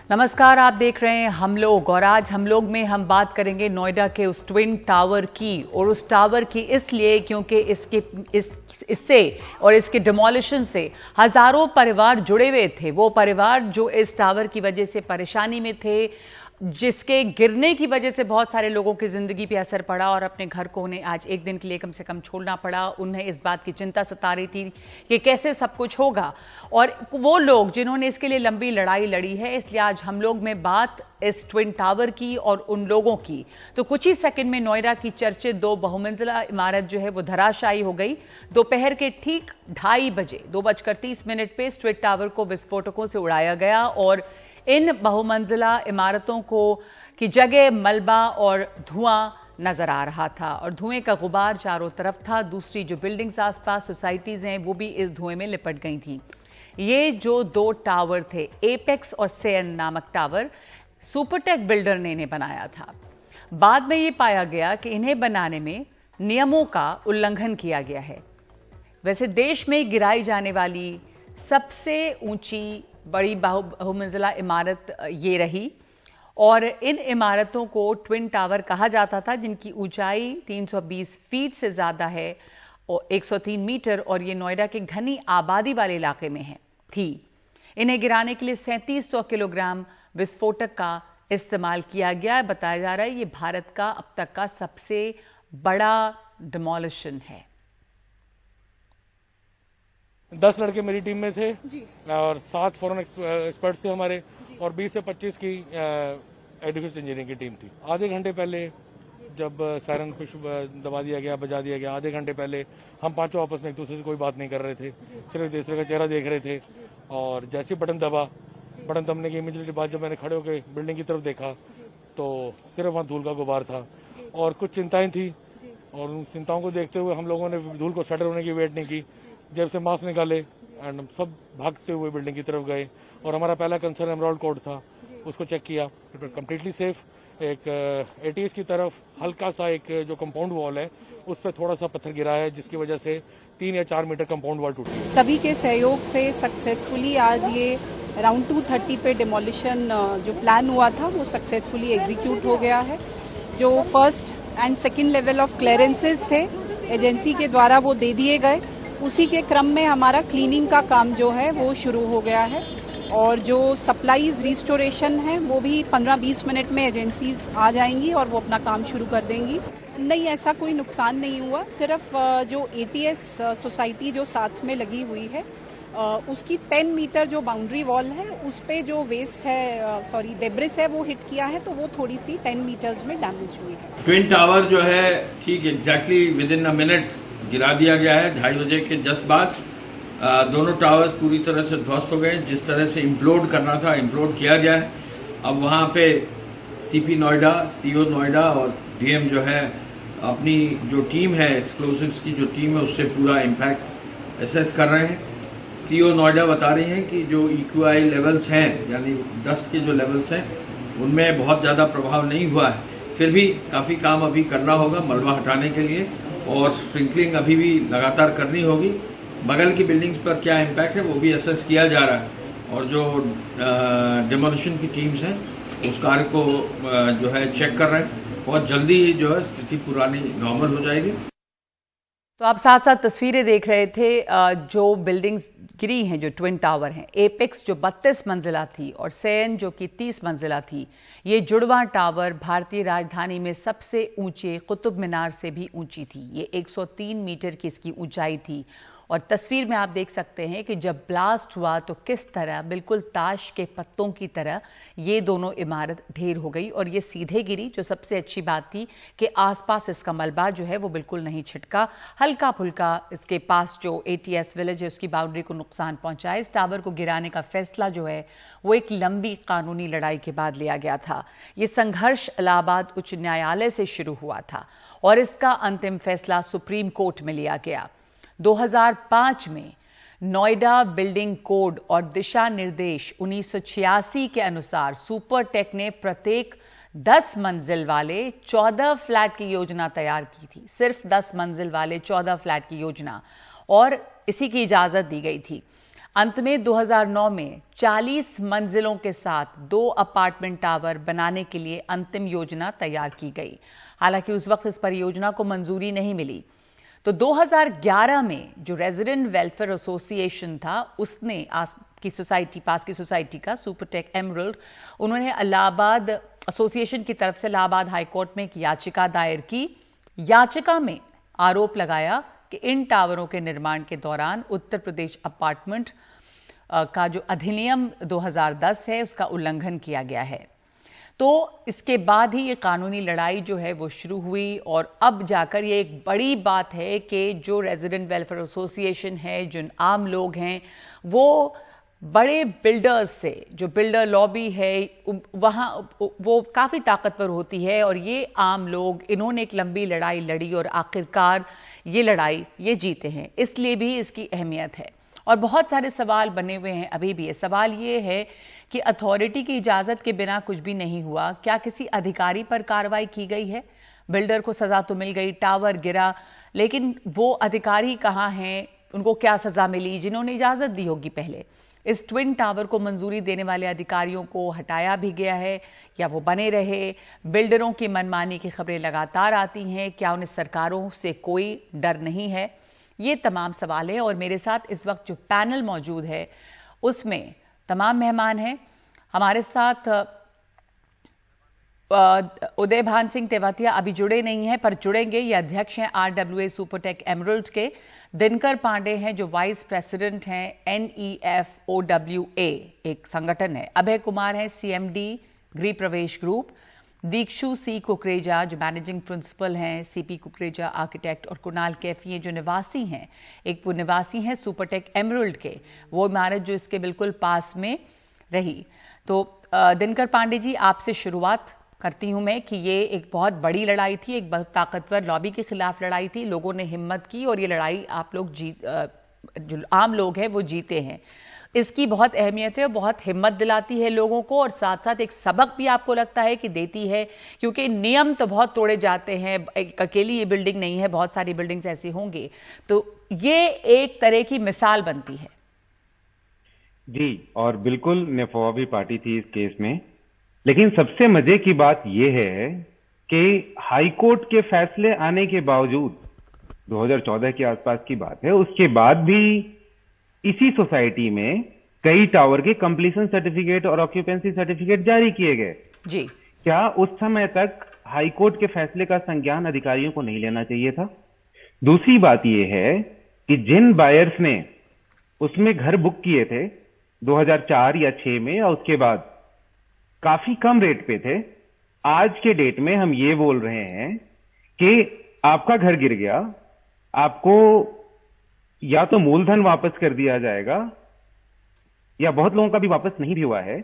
नमस्कार, आप देख रहे हैं हम लोग और आज हम लोग में हम बात करेंगे नोएडा के उस ट्विन टावर की। और उस टावर की इसलिए क्योंकि इससे और इसके डिमोलिशन से हजारों परिवार जुड़े हुए थे। वो परिवार जो इस टावर की वजह से परेशानी में थे, जिसके गिरने की वजह से बहुत सारे लोगों की जिंदगी पे असर पड़ा और अपने घर को उन्हें आज एक दिन के लिए कम से कम छोड़ना पड़ा। उन्हें इस बात की चिंता सता रही थी कि कैसे सब कुछ होगा, और वो लोग जिन्होंने इसके लिए लंबी लड़ाई लड़ी है। इसलिए आज हम लोग में बात इस ट्विन टावर की और उन लोगों की। तो कुछ ही सेकंड में नोएडा की चर्चित 2 बहुमंजिला इमारत जो है वो धराशायी हो गई। दोपहर के ठीक 2:30 बजे 2:30 पे इस ट्विन टावर को विस्फोटकों से उड़ाया गया और इन बहुमंजिला इमारतों की जगह मलबा और धुआं नजर आ रहा था और धुएं का गुबार चारों तरफ था। दूसरी जो बिल्डिंग्स आसपास सोसाइटीज हैं वो भी इस धुएं में लिपट गई थी। ये जो 2 टावर थे, एपेक्स और सेन नामक टावर, सुपरटेक बिल्डर ने इन्हें बनाया था। बाद में ये पाया गया कि इन्हें बनाने में नियमों का उल्लंघन किया गया है। वैसे देश में गिराई जाने वाली सबसे ऊंची बड़ी बहुमंजिला इमारत ये रही और इन इमारतों को ट्विन टावर कहा जाता था, जिनकी ऊंचाई 320 फीट से ज्यादा है और 103 मीटर, और ये नोएडा के घनी आबादी वाले इलाके में थी। इन्हें गिराने के लिए 3700 किलोग्राम विस्फोटक का इस्तेमाल किया गया। बताया जा रहा है ये भारत का अब तक का सबसे बड़ा डिमोलिशन है। 10 लड़के मेरी टीम में थे और 7 फॉरेन एक्सपर्ट्स थे हमारे और 20 से 25 की एडिफिस इंजीनियरिंग की टीम थी। आधे घंटे पहले जब सायरन कुछ दबा दिया गया, बजा दिया गया, आधे घंटे पहले हम पांचों आपस में एक दूसरे से कोई बात नहीं कर रहे थे, सिर्फ दूसरे का चेहरा देख रहे थे। और जैसे ही बटन दबने की इमीडिएटली बाद जब मैंने खड़े होकर बिल्डिंग की तरफ देखा तो सिर्फ वहाँ धूल का गुबार था और कुछ चिंताएं थी। और उन चिंताओं को देखते हुए हम लोगों ने धूल को सेटल होने की वेट नहीं की, जेब से मास्क निकाले एंड सब भागते हुए बिल्डिंग की तरफ गए। और हमारा पहला कंसर्न एमराल्ड कोड था, उसको चेक किया, कंप्लीटली सेफ। एक एटीएस की तरफ हल्का सा एक जो कंपाउंड वॉल है उस पर थोड़ा सा पत्थर गिरा है, जिसकी वजह से 3 या 4 मीटर कंपाउंड वॉल टूटी। सभी के सहयोग से सक्सेसफुली आज ये अराउंड 2:30 पे डिमोलिशन जो प्लान हुआ था वो सक्सेसफुली एग्जीक्यूट हो गया है। जो first and second level of clearances थे एजेंसी के द्वारा वो दे दिए गए। उसी के क्रम में हमारा क्लीनिंग का काम जो है वो शुरू हो गया है और जो सप्लाईज रिस्टोरेशन है वो भी 15-20 मिनट में एजेंसीज आ जाएंगी और वो अपना काम शुरू कर देंगी। नहीं, ऐसा कोई नुकसान नहीं हुआ। सिर्फ जो एटीएस सोसाइटी जो साथ में लगी हुई है उसकी 10 मीटर जो बाउंड्री वॉल है उस पे जो वेस्ट है डेब्रिस है वो हिट किया है, तो वो थोड़ी सी 10 मीटर्स में डैमेज हुई है। ट्विन टावर जो है ठीक exactly with in a minute गिरा दिया गया है। 2:30 बजे के जस्ट बाद दोनों टावर्स पूरी तरह से ध्वस्त हो गए। जिस तरह से इम्प्लोड करना था इम्प्लोड किया गया है। अब वहाँ पे सीपी नोएडा, सीओ नोएडा और डीएम जो है अपनी जो टीम है, एक्सप्लोसिव्स की जो टीम है, उससे पूरा इम्पैक्ट असेस कर रहे हैं। सीओ नोएडा बता रही हैं कि जो EQI लेवल्स हैं, यानी डस्ट के जो लेवल्स हैं, उनमें बहुत ज़्यादा प्रभाव नहीं हुआ है। फिर भी काफ़ी काम अभी करना होगा मलबा हटाने के लिए और स्प्रिंकलिंग अभी भी लगातार करनी होगी। बगल की बिल्डिंग्स पर क्या इम्पैक्ट है वो भी असेस किया जा रहा है और जो डिमोलिशन की टीम्स हैं उस कार्य को जो है चेक कर रहे हैं। बहुत जल्दी ही जो है स्थिति पुरानी नॉर्मल हो जाएगी। तो आप साथ साथ तस्वीरें देख रहे थे जो बिल्डिंग्स गिरी हैं, जो ट्विन टावर हैं। एपेक्स जो 32 मंजिला थी और सेन जो कि 30 मंजिला थी। ये जुड़वा टावर भारतीय राजधानी में सबसे ऊंचे कुतुब मीनार से भी ऊंची थी। ये 103 मीटर की इसकी ऊंचाई थी और तस्वीर में आप देख सकते हैं कि जब ब्लास्ट हुआ तो किस तरह बिल्कुल ताश के पत्तों की तरह ये दोनों इमारत ढेर हो गई और ये सीधे गिरी। जो सबसे अच्छी बात थी कि आसपास इसका मलबा जो है वो बिल्कुल नहीं छिटका, हल्का फुल्का इसके पास जो ATS विलेज है उसकी बाउंड्री को नुकसान पहुंचा। इस टावर को गिराने का फैसला जो है वो एक लंबी कानूनी लड़ाई के बाद लिया गया था। ये संघर्ष इलाहाबाद उच्च न्यायालय से शुरू हुआ था और इसका अंतिम फैसला सुप्रीम कोर्ट में लिया गया। 2005 में नोएडा बिल्डिंग कोड और दिशा निर्देश 1986 के अनुसार सुपरटेक ने प्रत्येक 10 मंजिल वाले 14 फ्लैट की योजना तैयार की थी। सिर्फ 10 मंजिल वाले 14 फ्लैट की योजना, और इसी की इजाजत दी गई थी। अंत में 2009 में 40 मंजिलों के साथ 2 अपार्टमेंट टावर बनाने के लिए अंतिम योजना तैयार की गई। हालांकि उस वक्त इस परियोजना को मंजूरी नहीं मिली। तो 2011 में जो रेजिडेंट वेलफेयर एसोसिएशन था, उसने पास की सोसाइटी का सुपरटेक एमरल्ड, उन्होंने इलाहाबाद एसोसिएशन की तरफ से इलाहाबाद हाईकोर्ट में एक याचिका दायर की। याचिका में आरोप लगाया कि इन टावरों के निर्माण के दौरान उत्तर प्रदेश अपार्टमेंट का जो अधिनियम 2010 है उसका उल्लंघन किया गया है। तो इसके बाद ही ये कानूनी लड़ाई जो है वो शुरू हुई और अब जाकर ये एक बड़ी बात है कि जो रेजिडेंट वेलफेयर एसोसिएशन है, जो आम लोग हैं, वो बड़े बिल्डर्स से, जो बिल्डर लॉबी है वहाँ वो काफ़ी ताकतवर होती है और ये आम लोग, इन्होंने एक लंबी लड़ाई लड़ी और आखिरकार ये लड़ाई ये जीते हैं। इसलिए भी इसकी अहमियत है और बहुत सारे सवाल बने हुए हैं अभी भी। सवाल ये है कि अथॉरिटी की इजाज़त के बिना कुछ भी नहीं हुआ। क्या किसी अधिकारी पर कार्रवाई की गई है? बिल्डर को सज़ा तो मिल गई, टावर गिरा, लेकिन वो अधिकारी कहाँ हैं? उनको क्या सज़ा मिली जिन्होंने इजाज़त दी होगी पहले? इस ट्विन टावर को मंजूरी देने वाले अधिकारियों को हटाया भी गया है या वो बने रहे? बिल्डरों की मनमानी की खबरें लगातार आती हैं। क्या उन्हें सरकारों से कोई डर नहीं है? ये तमाम सवाल है और मेरे साथ इस वक्त जो पैनल मौजूद है उसमें तमाम मेहमान हैं। हमारे साथ उदय भान सिंह तेवतिया अभी जुड़े नहीं हैं पर जुड़ेंगे। ये अध्यक्ष हैं RWA सुपरटेक एमरल्ड के। दिनकर पांडे हैं जो वाइस प्रेसिडेंट हैं NEFOWA, एक संगठन है। अभय कुमार हैं CMD गृह प्रवेश ग्रुप। दीक्षु C कुकरेजा जो मैनेजिंग प्रिंसिपल हैं CP कुकरेजा आर्किटेक्ट। और कुणाल कैफी हैं जो निवासी हैं, एक वो निवासी हैं सुपरटेक एमरल्ड के, वो इमारत जो इसके बिल्कुल पास में रही। तो दिनकर पांडे जी, आपसे शुरुआत करती हूं मैं कि ये एक बहुत बड़ी लड़ाई थी, एक बहुत ताकतवर लॉबी के खिलाफ लड़ाई थी। लोगों ने हिम्मत की और ये लड़ाई आप लोग जो आम लोग हैं वो जीते हैं। इसकी बहुत अहमियत है और बहुत हिम्मत दिलाती है लोगों को और साथ साथ एक सबक भी आपको लगता है कि देती है, क्योंकि नियम तो बहुत तोड़े जाते हैं। एक अकेली ये बिल्डिंग नहीं है, बहुत सारी बिल्डिंग्स ऐसी होंगी। तो ये एक तरह की मिसाल बनती है। जी, और बिल्कुल नेफोवा भी पार्टी थी इस केस में। लेकिन सबसे मजे की बात यह है कि हाईकोर्ट के फैसले आने के बावजूद, 2014 के आसपास की बात है, उसके बाद भी इसी सोसाइटी में कई टावर के कंप्लीशन सर्टिफिकेट और ऑक्यूपेंसी सर्टिफिकेट जारी किए गए। जी, क्या उस समय तक हाईकोर्ट के फैसले का संज्ञान अधिकारियों को नहीं लेना चाहिए था? दूसरी बात यह है कि जिन बायर्स ने उसमें घर बुक किए थे 2004 या 6 में या उसके बाद काफी कम रेट पे थे, आज के डेट में हम ये बोल रहे हैं कि आपका घर गिर गया, आपको या तो मूलधन वापस कर दिया जाएगा या बहुत लोगों का भी वापस नहीं भी हुआ है।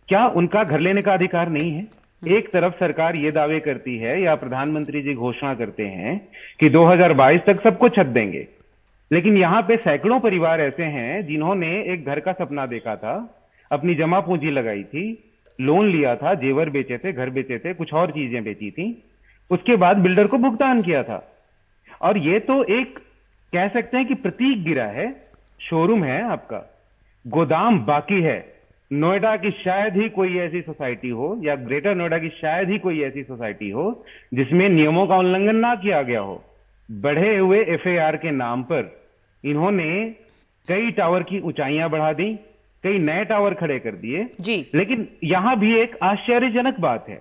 क्या उनका घर लेने का अधिकार नहीं है? एक तरफ सरकार ये दावे करती है या प्रधानमंत्री जी घोषणा करते हैं कि 2022 तक सबको छत देंगे, लेकिन यहां पे सैकड़ों परिवार ऐसे हैं जिन्होंने एक घर का सपना देखा था, अपनी जमा पूंजी लगाई थी, लोन लिया था, जेवर बेचे थे, घर बेचे थे, कुछ और चीजें बेची थी, उसके बाद बिल्डर को भुगतान किया था। और ये तो एक कह सकते हैं कि प्रतीक गिरा है, शोरूम है आपका, गोदाम बाकी है। नोएडा की शायद ही कोई ऐसी सोसाइटी हो या ग्रेटर नोएडा की शायद ही कोई ऐसी सोसाइटी हो जिसमें नियमों का उल्लंघन ना किया गया हो। बढ़े हुए FAR के नाम पर इन्होंने कई टावर की ऊंचाइयां बढ़ा दी, कई नए टावर खड़े कर दिए जी। लेकिन यहां भी एक आश्चर्यजनक बात है,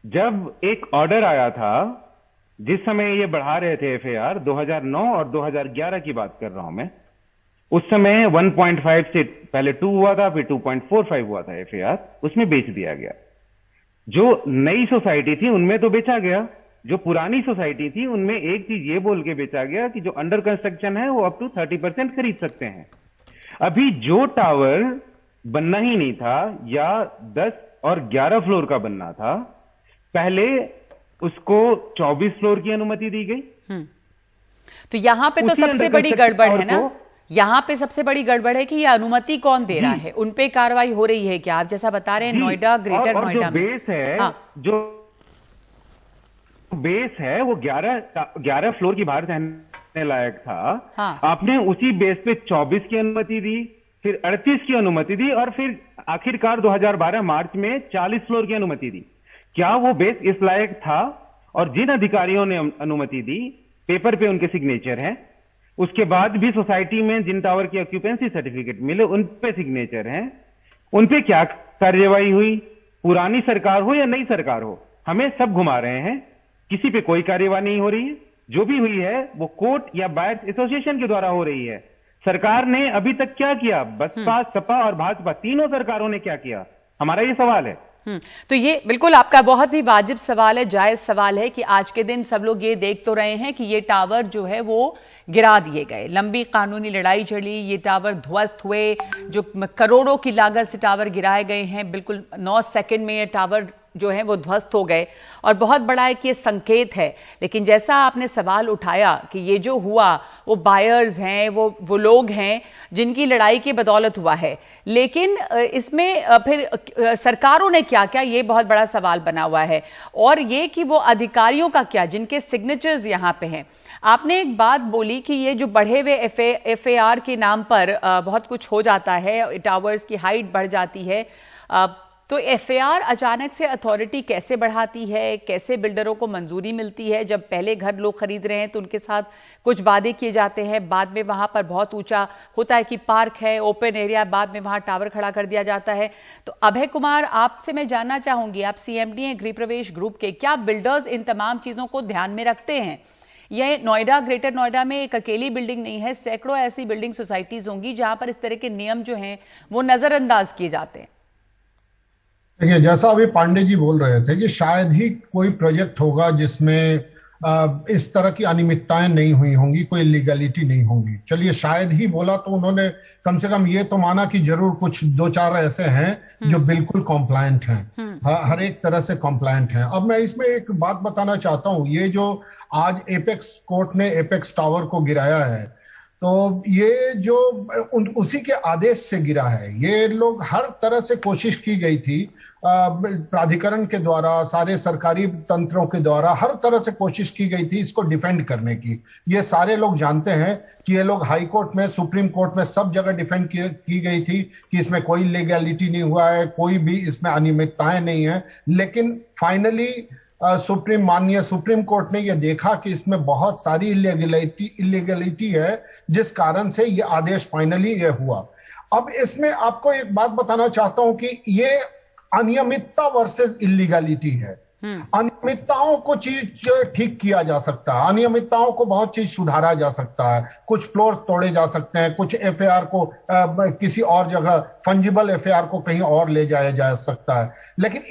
जब एक ऑर्डर आया था जिस समय ये बढ़ा रहे थे FAR, 2009 और 2011 की बात कर रहा हूं मैं, उस समय 1.5 से पहले 2 हुआ था, फिर 2.45 हुआ था FAR, उसमें बेच दिया गया। जो नई सोसाइटी थी उनमें तो बेचा गया, जो पुरानी सोसाइटी थी उनमें एक चीज ये बोल के बेचा गया कि जो अंडर कंस्ट्रक्शन है वो अप टू 30% खरीद सकते हैं। अभी जो टावर बनना ही नहीं था या 10 और 11 फ्लोर का बनना था, पहले उसको 24 फ्लोर की अनुमति दी गई। तो यहां पे तो सबसे बड़ी गड़बड़ है ना, यहां पे सबसे बड़ी गड़बड़ है कि ये अनुमति कौन दे रहा है, उन पे कार्रवाई हो रही है क्या? आप जैसा बता रहे हैं नोएडा, ग्रेटर नोएडा में बेस है, हाँ। जो बेस है वो 11 फ्लोर की बाहर लायक था। हाँ। आपने उसी बेस पे 24 की अनुमति दी, फिर 38 की अनुमति दी और फिर आखिरकार 2012 मार्च में 40 फ्लोर की अनुमति दी। क्या वो बेस इस लायक था? और जिन अधिकारियों ने अनुमति दी, पेपर पे उनके सिग्नेचर हैं, उसके बाद भी सोसाइटी में जिन टावर की ऑक्यूपेंसी सर्टिफिकेट मिले उन पे सिग्नेचर हैं, उन पे क्या कार्यवाही हुई? पुरानी सरकार हो या नई सरकार हो, हमें सब घुमा रहे हैं, किसी पे कोई कार्यवाही नहीं हो रही है। जो भी हुई है वो कोर्ट या बायर्स एसोसिएशन के द्वारा हो रही है। सरकार ने अभी तक क्या किया? बसपा, सपा और भाजपा तीनों सरकारों ने क्या किया? हमारा ये सवाल है। तो ये बिल्कुल आपका बहुत ही वाजिब सवाल है, जायज सवाल है कि आज के दिन सब लोग ये देख तो रहे हैं कि ये टावर जो है वो गिरा दिए गए, लंबी कानूनी लड़ाई चली, ये टावर ध्वस्त हुए, जो करोड़ों की लागत से टावर गिराए गए हैं, बिल्कुल 9 सेकंड में ये टावर जो है वो ध्वस्त हो गए और बहुत बड़ा एक ये संकेत है। लेकिन जैसा आपने सवाल उठाया कि ये जो हुआ वो बायर्स हैं, वो लोग हैं जिनकी लड़ाई की बदौलत हुआ है, लेकिन इसमें फिर सरकारों ने क्या किया, ये बहुत बड़ा सवाल बना हुआ है। और ये कि वो अधिकारियों का क्या, जिनके सिग्नेचर्स यहाँ पे हैं। आपने एक बात बोली कि ये जो बढ़े हुए FAR के नाम पर बहुत कुछ हो जाता है, टावर्स की हाइट बढ़ जाती है, तो FAR अचानक से अथॉरिटी कैसे बढ़ाती है, कैसे बिल्डरों को मंजूरी मिलती है? जब पहले घर लोग खरीद रहे हैं तो उनके साथ कुछ वादे किए जाते हैं, बाद में वहां पर बहुत ऊंचा होता है कि पार्क है, ओपन एरिया, बाद में वहां टावर खड़ा कर दिया जाता है। तो अभय कुमार, आपसे मैं जानना चाहूंगी, आप CMD हैं गृह प्रवेश ग्रुप के, क्या बिल्डर्स इन तमाम चीजों को ध्यान में रखते हैं? ये नोएडा, ग्रेटर नोएडा में एक अकेली बिल्डिंग नहीं है, सैकड़ों ऐसी बिल्डिंग सोसाइटीज होंगी जहां पर इस तरह के नियम जो हैं वो नजरअंदाज किए जाते हैं। देखिए, जैसा अभी पांडे जी बोल रहे थे कि शायद ही कोई प्रोजेक्ट होगा जिसमें इस तरह की अनियमितताएं नहीं हुई होंगी, कोई लीगलिटी नहीं होंगी। चलिए, शायद ही बोला तो उन्होंने कम से कम ये तो माना कि जरूर कुछ 2-4 ऐसे हैं जो बिल्कुल कॉम्प्लायंट हैं, हर एक तरह से कॉम्प्लायंट हैं। अब मैं इसमें एक बात बताना चाहता हूं, ये जो आज एपेक्स कोर्ट ने एपेक्स टावर को गिराया है, तो ये जो उसी के आदेश से गिरा है। ये लोग हर तरह से कोशिश की गई थी, प्राधिकरण के द्वारा, सारे सरकारी तंत्रों के द्वारा हर तरह से कोशिश की गई थी इसको डिफेंड करने की। ये सारे लोग जानते हैं कि ये लोग हाई कोर्ट में, सुप्रीम कोर्ट में, सब जगह डिफेंड की गई थी कि इसमें कोई लीगैलिटी नहीं हुआ है, कोई भी इसमें अनियमितताएं नहीं है। लेकिन फाइनली माननीय सुप्रीम कोर्ट ने यह देखा कि इसमें बहुत सारी इलीगलिटी है, जिस कारण से ये आदेश फाइनली ये हुआ। अब इसमें आपको एक बात बताना चाहता हूं कि ये अनियमितता वर्सेस इलीगलिटी है। अनियमितताओं को चीज ठीक किया जा सकता है, अनियमितताओं को बहुत चीज सुधारा जा सकता है, कुछ फ्लोर्स तोड़े जा सकते हैं, कुछ FAR को किसी और जगह, फंजिबल FAR को कहीं और ले जाया जा सकता है। लेकिन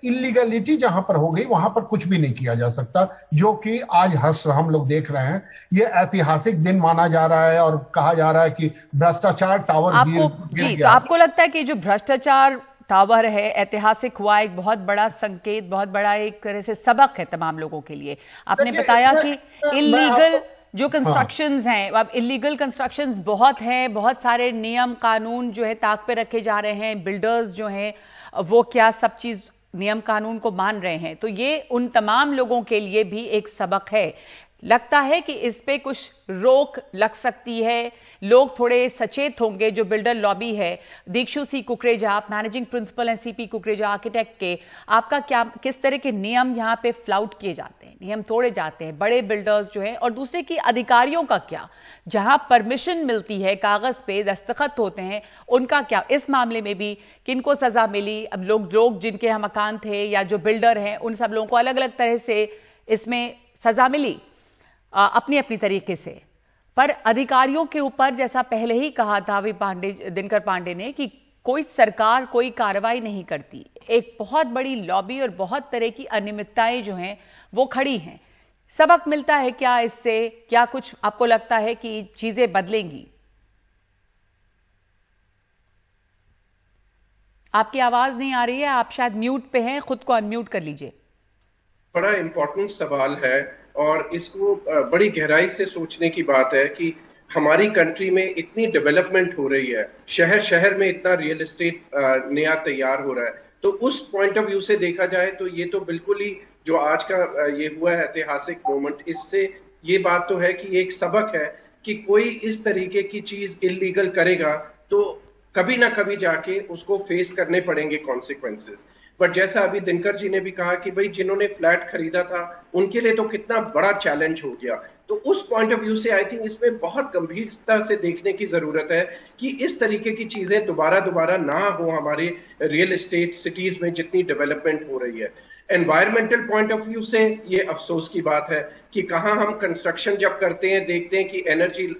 इलीगलिटी जहां पर हो गई वहां पर कुछ भी नहीं किया जा सकता, जो कि आज हम लोग देख रहे हैं। ये ऐतिहासिक दिन माना जा रहा है और कहा जा रहा है कि भ्रष्टाचार टावर गिर गया। तो आपको लगता है कि जो भ्रष्टाचार टावर है ऐतिहासिक हुआ, एक बहुत बड़ा संकेत, बहुत बड़ा एक तरह से सबक है तमाम लोगों के लिए? आपने बताया कि इलीगल जो कंस्ट्रक्शंस हैं, अब इलीगल कंस्ट्रक्शंस बहुत हैं, बहुत सारे नियम कानून जो है ताक पे रखे जा रहे हैं, बिल्डर्स जो हैं वो क्या सब चीज नियम कानून को मान रहे हैं, तो ये उन तमाम लोगों के लिए भी एक सबक है। लगता है कि इस पे कुछ रोक लग सकती है, लोग थोड़े सचेत होंगे। जो बिल्डर लॉबी है, दीक्षु सी कुकरेजा, आप मैनेजिंग प्रिंसिपल हैं CP कुकरेजा आर्किटेक्ट के, आपका क्या, किस तरह के नियम यहाँ पे फ्लाउट किए जाते हैं, नियम तोड़े जाते हैं बड़े बिल्डर्स जो हैं? और दूसरे की अधिकारियों का क्या, जहां परमिशन मिलती है, कागज पे दस्तखत होते हैं, उनका क्या? इस मामले में भी किनको सजा मिली? अब लोग जिनके यहाँ मकान थे या जो बिल्डर हैं, उन सब लोगों को अलग अलग तरह से इसमें सजा मिली अपनी अपनी तरीके से, पर अधिकारियों के ऊपर, जैसा पहले ही कहा था अभी दिनकर पांडे ने, कि कोई सरकार कोई कार्रवाई नहीं करती। एक बहुत बड़ी लॉबी और बहुत तरह की अनियमितताएं जो हैं वो खड़ी हैं। सबक मिलता है क्या इससे? क्या कुछ आपको लगता है कि चीजें बदलेंगी? आपकी आवाज नहीं आ रही है, आप शायद म्यूट पे हैं, खुद को अनम्यूट कर लीजिए। बड़ा इंपॉर्टेंट सवाल है और इसको बड़ी गहराई से सोचने की बात है कि हमारी कंट्री में इतनी डेवलपमेंट हो रही है, शहर शहर में इतना रियल एस्टेट नया तैयार हो रहा है, तो उस पॉइंट ऑफ व्यू से देखा जाए तो ये तो बिल्कुल ही जो आज का ये हुआ है ऐतिहासिक मोमेंट, इससे ये बात तो है कि एक सबक है कि कोई इस तरीके की चीज इलीगल करेगा तो कभी ना कभी जाके उसको फेस करने पड़ेंगे कॉन्सिक्वेंसेस। बट जैसा अभी दिनकर जी ने भी कहा कि भाई जिन्होंने फ्लैट खरीदा था उनके लिए तो कितना बड़ा चैलेंज हो गया। तो उस पॉइंट ऑफ व्यू से आई थिंक इसमें बहुत गंभीरता से देखने की जरूरत है कि इस तरीके की चीजें दोबारा ना हो हमारे रियल एस्टेट सिटीज में जितनी डेवलपमेंट हो रही है। एनवायरमेंटल पॉइंट ऑफ व्यू से ये अफसोस की बात है कि कहां हम कंस्ट्रक्शन जब करते हैं देखते हैं कि energy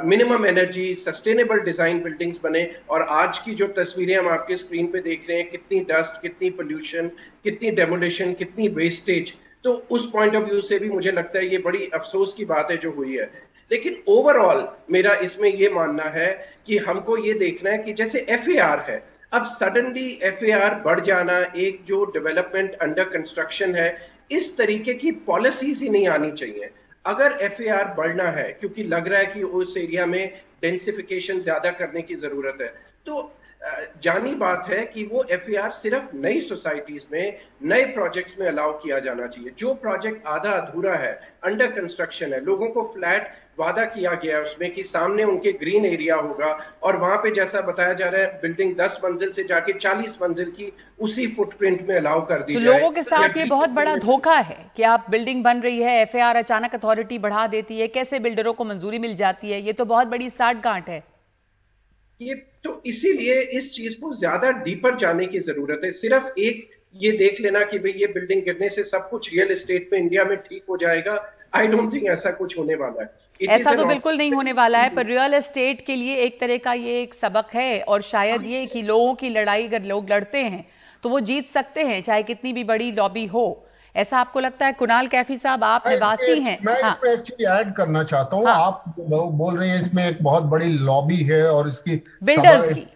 minimum energy sustainable design buildings बने, और आज की जो तस्वीरें हम आपके स्क्रीन पे देख रहे हैं, कितनी डस्ट, कितनी पोल्यूशन, कितनी डेमोलिशन, कितनी वेस्टेज। तो उस पॉइंट ऑफ व्यू से भी मुझे लगता है ये बड़ी अफसोस की बात है जो हुई है। लेकिन ओवरऑल मेरा इसमें ये मानना है कि हमको ये देखना है कि जैसे FAR है, अब सडनली FAR बढ़ जाना, एक जो डेवलपमेंट अंडर कंस्ट्रक्शन है, इस तरीके की पॉलिसीज ही नहीं आनी चाहिए। अगर FAR बढ़ना है क्योंकि लग रहा है कि उस एरिया में डेंसिफिकेशन ज्यादा करने की जरूरत है, तो जानी बात है कि वो FAR सिर्फ नई सोसाइटीज में, नए प्रोजेक्ट्स में अलाउ किया जाना चाहिए। जो प्रोजेक्ट आधा अधूरा है, अंडर कंस्ट्रक्शन है, लोगों को फ्लैट वादा किया गया है उसमें कि सामने उनके ग्रीन एरिया होगा, और वहां पे जैसा बताया जा रहा है बिल्डिंग 10 मंजिल से जाके 40 मंजिल की उसी फुटप्रिंट में अलाउ कर दी तो जाए। लोगों के साथ ये बहुत बड़ा धोखा है कि आप बिल्डिंग बन रही है, FAR अचानक अथॉरिटी बढ़ा देती है, कैसे बिल्डरों को मंजूरी मिल जाती है, ये तो बहुत बड़ी साठगांठ है। ये तो इसीलिए इस चीज को ज्यादा डीपर जाने की जरूरत है। सिर्फ एक ये देख लेना कि भाई ये बिल्डिंग गिरने से सब कुछ रियल एस्टेट में इंडिया में ठीक हो जाएगा, आई डोंट थिंक ऐसा कुछ होने वाला है। ऐसा तो बिल्कुल नहीं होने वाला है, पर रियल एस्टेट के लिए एक तरह का ये एक सबक है, और शायद ये कि लोगों की लड़ाई अगर लोग लड़ते हैं तो वो जीत सकते हैं, चाहे कितनी भी बड़ी लॉबी हो। ऐसा आपको लगता है? कुणाल कैफी साहब, आप निवासी हैं। मैं इसमें एक्चुअली ऐड करना चाहता हूँ। आप बोल रहे हैं इसमें एक बहुत बड़ी लॉबी है और इसकी बिल्डर्स की,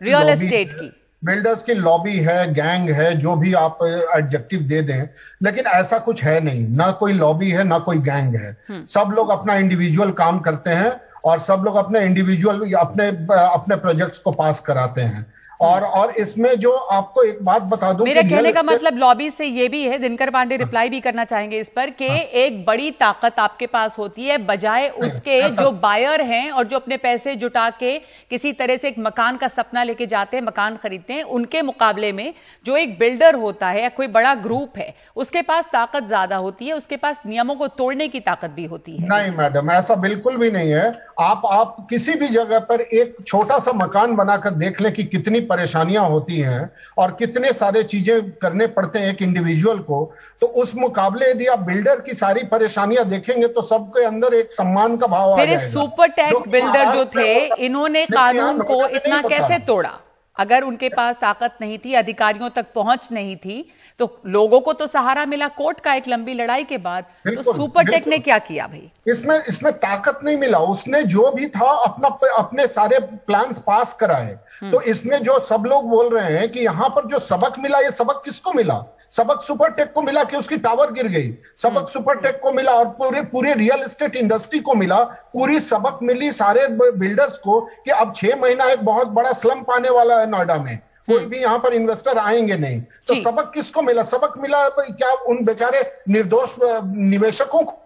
रियल एस्टेट की बिल्डर्स की लॉबी है, गैंग है, जो भी आप एडजेक्टिव दे दें, लेकिन ऐसा कुछ है नहीं। ना कोई लॉबी है, ना कोई गैंग है। सब लोग अपना इंडिविजुअल काम करते हैं और सब लोग अपने इंडिविजुअल अपने प्रोजेक्ट्स को पास कराते हैं। और इसमें जो आपको एक बात बता दूं, मेरे कहने का मतलब लॉबी से ये भी है, दिनकर पांडे रिप्लाई भी करना चाहेंगे इस पर, कि एक बड़ी ताकत आपके पास होती है बजाय उसके जो बायर हैं और जो अपने पैसे जुटा के किसी तरह से एक मकान का सपना लेके जाते हैं, मकान खरीदते हैं, उनके मुकाबले में जो एक बिल्डर होता है या कोई बड़ा ग्रुप है, उसके पास ताकत ज्यादा होती है, उसके पास नियमों को तोड़ने की ताकत भी होती है। नहीं मैडम, ऐसा बिल्कुल भी नहीं है। आप किसी भी जगह पर एक छोटा सा मकान बनाकर देख लें कि कितनी परेशानियां होती हैं और कितने सारे चीजें करने पड़ते हैं एक इंडिविजुअल को। तो उस मुकाबले यदि आप बिल्डर की सारी परेशानियां देखेंगे तो सबके अंदर एक सम्मान का भाव आ जाएगा। सुपर टैक्स बिल्डर जो थे, इन्होंने कानून को इतना कैसे तोड़ा? अगर उनके पास ताकत नहीं थी, अधिकारियों तक पहुंच नहीं थी, तो लोगों को तो सहारा मिला कोर्ट का एक लंबी लड़ाई के बाद। तो सुपरटेक ने क्या किया भाई? इसमें ताकत नहीं मिला। उसने जो भी था अपने सारे प्लान्स पास कराए। तो इसमें जो सब लोग बोल रहे हैं कि यहां पर जो सबक मिला, ये सबक किसको मिला? सबक सुपरटेक को मिला कि उसकी टावर गिर गई। सबक सुपरटेक को मिला और पूरे रियल एस्टेट इंडस्ट्री को मिला। पूरी सबक मिली सारे बिल्डर्स को कि अब 6 महीना एक बहुत बड़ा स्लम्प आने वाला है नोएडा में, कोई भी यहां पर इन्वेस्टर आएंगे नहीं। तो सबक किसको मिला? सबक मिला क्या उन बेचारे निर्दोष निवेशकों को?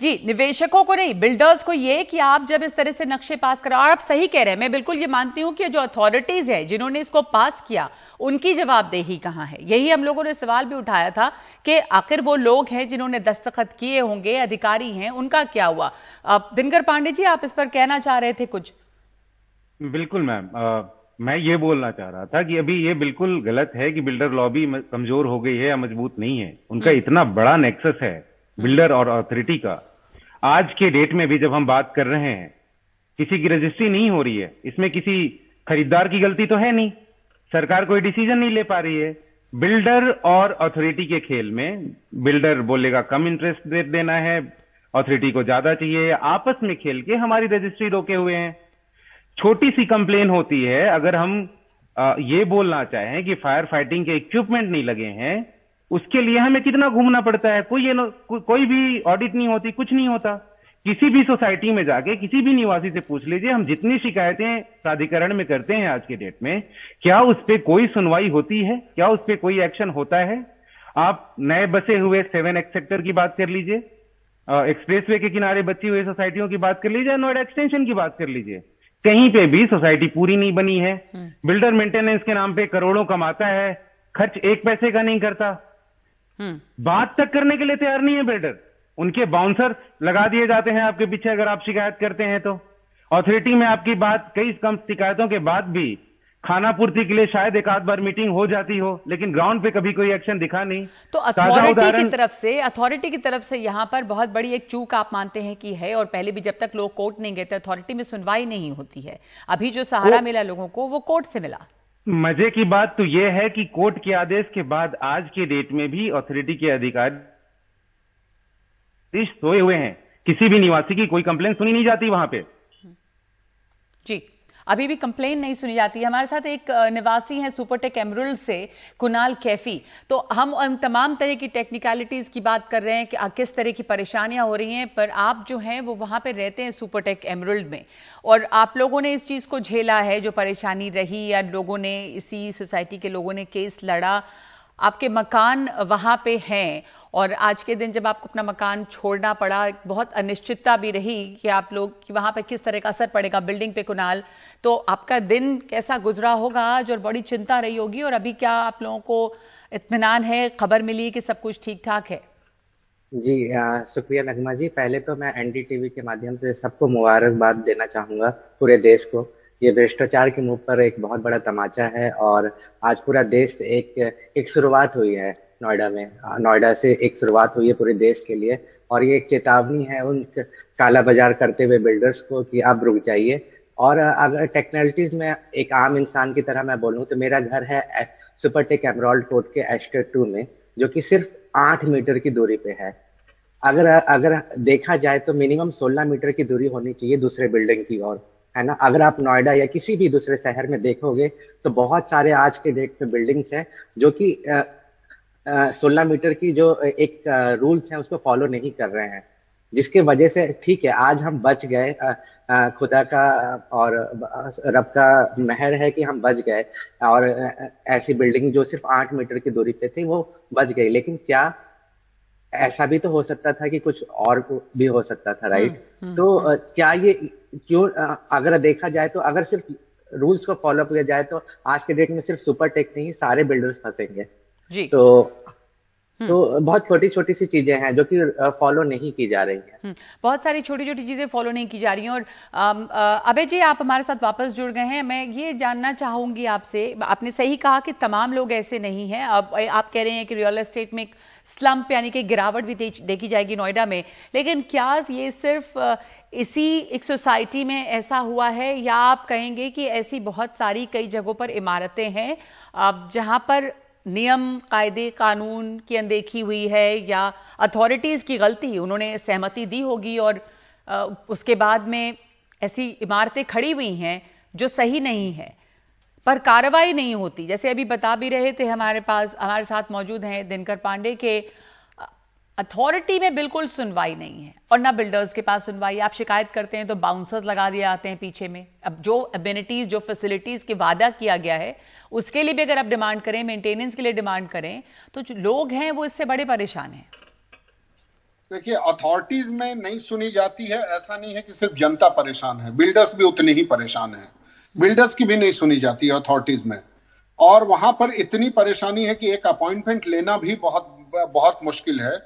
जी, निवेशकों को नहीं, बिल्डर्स को। ये कि आप जब इस तरह से नक्शे पास करा, और आप सही कह रहे हैं, मैं बिल्कुल ये मानती हूं कि जो अथॉरिटीज है जिन्होंने इसको पास किया, उनकी जवाबदेही कहां है? यही हम लोगों ने सवाल भी उठाया था कि आखिर वो लोग हैं जिन्होंने दस्तखत किए होंगे, अधिकारी हैं, उनका क्या हुआ? दिनकर पांडे जी, आप इस पर कहना चाह रहे थे कुछ? बिल्कुल मैम, मैं ये बोलना चाह रहा था कि अभी ये बिल्कुल गलत है कि बिल्डर लॉबी कमजोर हो गई है या मजबूत नहीं है। उनका इतना बड़ा नेक्सस है बिल्डर और अथॉरिटी का। आज के डेट में भी जब हम बात कर रहे हैं, किसी की रजिस्ट्री नहीं हो रही है, इसमें किसी खरीदार की गलती तो है नहीं, सरकार कोई डिसीजन नहीं ले पा रही है। बिल्डर और अथॉरिटी के खेल में बिल्डर बोलेगा कम इंटरेस्ट रेट देना है, अथॉरिटी को ज्यादा चाहिए, आपस में खेल के हमारी रजिस्ट्री रोके हुए हैं। छोटी सी कंप्लेन होती है, अगर हम ये बोलना चाहें कि फायर फाइटिंग के इक्विपमेंट नहीं लगे हैं, उसके लिए हमें कितना घूमना पड़ता है। कोई भी ऑडिट नहीं होती, कुछ नहीं होता। किसी भी सोसाइटी में जाके किसी भी निवासी से पूछ लीजिए, हम जितनी शिकायतें प्राधिकरण में करते हैं आज के डेट में, क्या उस पर कोई सुनवाई होती है? क्या उस पर कोई एक्शन होता है? आप नए बसे हुए 7X सेक्टर की बात कर लीजिए, एक्सप्रेसवे के किनारे बची हुई सोसाइटियों की बात कर लीजिए, नोएडा एक्सटेंशन की बात कर लीजिए, कहीं पे भी सोसाइटी पूरी नहीं बनी है। बिल्डर मेंटेनेंस के नाम पे करोड़ों कमाता है, खर्च एक पैसे का नहीं करता, बात तक करने के लिए तैयार नहीं है बिल्डर। उनके बाउंसर्स लगा दिए जाते हैं आपके पीछे अगर आप शिकायत करते हैं तो। अथॉरिटी में आपकी बात कई कम शिकायतों के बाद भी खाना पूर्ति के लिए शायद एक आध बार मीटिंग हो जाती हो, लेकिन ग्राउंड पे कभी कोई एक्शन दिखा नहीं। तो अथॉरिटी की तरफ से यहाँ पर बहुत बड़ी एक चूक आप मानते हैं कि है, और पहले भी जब तक लोग कोर्ट नहीं गए थे अथॉरिटी में सुनवाई नहीं होती है। अभी जो सहारा मिला लोगों को वो कोर्ट से मिला। मजे की बात तो यह है कि कोर्ट के आदेश के बाद आज के डेट में भी अथॉरिटी के अधिकारी सोए हुए हैं, किसी भी निवासी की कोई कंप्लेंट सुनी नहीं जाती वहां पे। जी, अभी भी कंप्लेन नहीं सुनी जाती है। हमारे साथ एक निवासी हैं सुपरटेक एमरल्ड से, कुणाल कैफी। तो हम तमाम तरह की टेक्निकलिटीज की बात कर रहे हैं कि किस तरह की परेशानियां हो रही हैं, पर आप जो हैं वो वहां पे रहते हैं सुपरटेक एमरल्ड में, और आप लोगों ने इस चीज को झेला है जो परेशानी रही, या लोगों ने इसी सोसाइटी के लोगों ने केस लड़ा। आपके मकान वहां पे हैं, और आज के दिन जब आपको अपना मकान छोड़ना पड़ा, बहुत अनिश्चितता भी रही कि आप लोग कि वहां पे किस तरह का असर पड़ेगा बिल्डिंग पे। कुणाल, तो आपका दिन कैसा गुजरा होगा आज, और बड़ी चिंता रही होगी, और अभी क्या आप लोगों को इत्मीनान है, खबर मिली कि सब कुछ ठीक ठाक है? जी शुक्रिया नगमा जी। पहले तो मैं एनडीटीवी के माध्यम से सबको मुबारकबाद देना चाहूंगा, पूरे देश को। ये भ्रष्टाचार के मुंह पर एक बहुत बड़ा तमाचा है, और आज पूरा देश एक शुरुआत हुई है नोएडा में। नोएडा से एक शुरुआत हुई है पूरे देश के लिए, और ये एक चेतावनी है उन काला बाजार करते हुए बिल्डर्स को कि आप रुक जाइए। और अगर टेक्निकलिटीज में एक आम इंसान की तरह मैं बोलूं तो मेरा घर है सुपरटेक एमरल्ड कोर्ट के एस्टेट 2 में, जो कि सिर्फ 8 मीटर की दूरी पे है। अगर देखा जाए तो मिनिमम 16 मीटर की दूरी होनी चाहिए दूसरे बिल्डिंग की ओर, है ना। अगर आप नोएडा या किसी भी दूसरे शहर में देखोगे तो बहुत सारे आज के डेट में बिल्डिंग्स हैं जो कि 16 मीटर की जो एक रूल्स हैं उसको फॉलो नहीं कर रहे हैं, जिसके वजह से ठीक है आज हम बच गए। खुदा का और रब का मेहर है कि हम बच गए, और ऐसी बिल्डिंग जो सिर्फ 8 मीटर की दूरी पे थी वो बच गई। लेकिन क्या ऐसा भी तो हो सकता था कि कुछ और भी हो सकता था, राइट? तो क्या ये क्यों, अगर देखा जाए तो अगर सिर्फ रूल्स को फॉलो किया जाए तो आज के डेट में सिर्फ सुपरटेक नहीं सारे बिल्डर्स फंसेंगे जी। तो बहुत छोटी छोटी सी चीजें हैं जो कि फॉलो नहीं की जा रही हैं। बहुत सारी छोटी छोटी चीजें फॉलो नहीं की जा रही हैं। और अभय जी, आप हमारे साथ वापस जुड़ गए हैं। मैं ये जानना चाहूंगी आपसे, आपने सही कहा कि तमाम लोग ऐसे नहीं हैं। अब आप कह रहे हैं कि रियल एस्टेट में स्लम्प यानी कि गिरावट भी देखी जाएगी नोएडा में, लेकिन क्या ये सिर्फ इसी एक सोसाइटी में ऐसा हुआ है, या आप कहेंगे कि ऐसी बहुत सारी कई जगहों पर इमारतें हैं जहां पर नियम कायदे कानून की अनदेखी हुई है, या अथॉरिटीज की गलती, उन्होंने सहमति दी होगी और उसके बाद में ऐसी इमारतें खड़ी हुई हैं जो सही नहीं है, पर कार्रवाई नहीं होती? जैसे अभी बता भी रहे थे हमारे साथ मौजूद हैं दिनकर पांडे के, अथॉरिटी में बिल्कुल सुनवाई नहीं है, और ना बिल्डर्स के पास सुनवाई। आप शिकायत करते हैं तो बाउंसर्स लगा दिए जाते हैं पीछे में। अब जो एमिनिटीज, जो फैसिलिटीज के वादा किया गया है उसके लिए भी अगर आप डिमांड करें, मेंटेनेंस के लिए डिमांड करें, तो जो लोग हैं वो इससे बड़े परेशान हैं। देखिए, अथॉरिटीज में नहीं सुनी जाती है, ऐसा नहीं है कि सिर्फ जनता परेशान है, बिल्डर्स भी उतने ही परेशान हैं। बिल्डर्स की भी नहीं सुनी जाती है अथॉरिटीज में, और वहां पर इतनी परेशानी है कि एक अपॉइंटमेंट लेना भी बहुत मुश्किल है।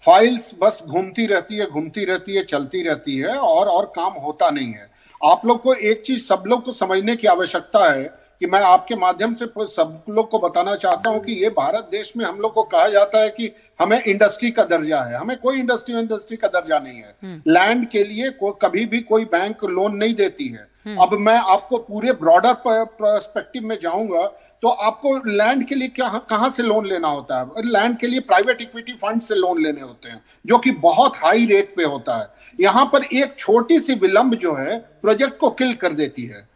फाइल्स बस घूमती रहती है, चलती रहती है, और काम होता नहीं है। आप लोग को एक चीज सब लोग को समझने की आवश्यकता है कि मैं आपके माध्यम से सब लोग को बताना चाहता हूं कि ये भारत देश में हम लोग को कहा जाता है कि हमें इंडस्ट्री का दर्जा है। हमें कोई इंडस्ट्री का दर्जा नहीं है। लैंड के लिए कभी भी कोई बैंक लोन नहीं देती है। अब मैं आपको पूरे ब्रॉडर पर्सपेक्टिव में जाऊंगा तो आपको लैंड के लिए कहां से लोन लेना होता है? लैंड के लिए प्राइवेट इक्विटी फंड से लोन लेने होते हैं, जो कि बहुत हाई रेट पे होता है। यहां पर एक छोटी सी विलंब जो है प्रोजेक्ट को किल कर देती है,